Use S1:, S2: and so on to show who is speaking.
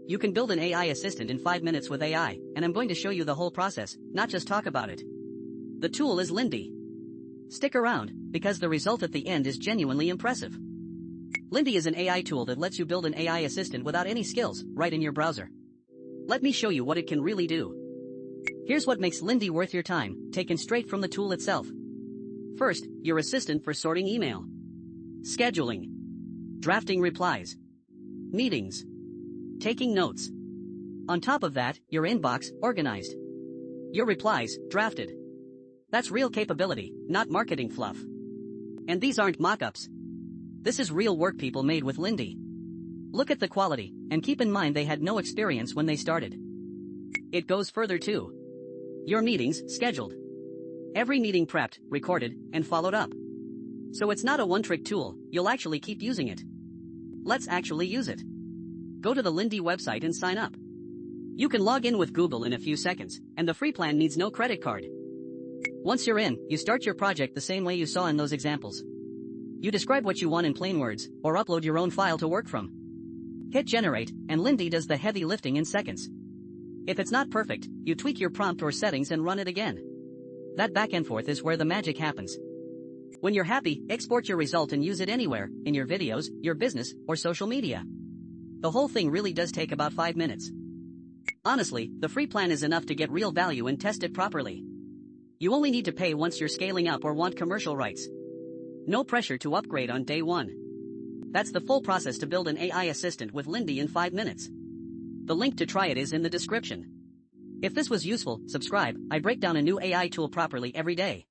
S1: You can build an AI assistant in 5 minutes with AI, and I'm going to show you the whole process, not just talk about it. The tool is Lindy. Stick around, because the result at the end is genuinely impressive. Lindy is an AI tool that lets you build an AI assistant without any skills, right in your browser. Let me show you what it can really do. Here's what makes Lindy worth your time, taken straight from the tool itself. First, your assistant for sorting email, scheduling, drafting replies, meetings, taking notes. On top of that, your inbox organized, your replies drafted. That's real capability, not marketing fluff. And these aren't mock-ups. This is real work people made with Lindy. Look at the quality, and keep in mind they had no experience when they started. It goes further too. Your meetings scheduled. Every meeting prepped, recorded, and followed up. So it's not a one-trick tool, you'll actually keep using it. Let's actually use it. Go to the Lindy website and sign up. You can log in with Google in a few seconds, and the free plan needs no credit card. Once you're in, you start your project the same way you saw in those examples. You describe what you want in plain words, or upload your own file to work from. Hit generate, and Lindy does the heavy lifting in seconds. If it's not perfect, you tweak your prompt or settings and run it again. That back and forth is where the magic happens. When you're happy, export your result and use it anywhere, in your videos, your business, or social media. The whole thing really does take about 5 minutes. Honestly, the free plan is enough to get real value and test it properly. You only need to pay once you're scaling up or want commercial rights. No pressure to upgrade on day one. That's the full process to build an AI assistant with Lindy in 5 minutes. The link to try it is in the description. If this was useful, subscribe. I break down a new AI tool properly every day.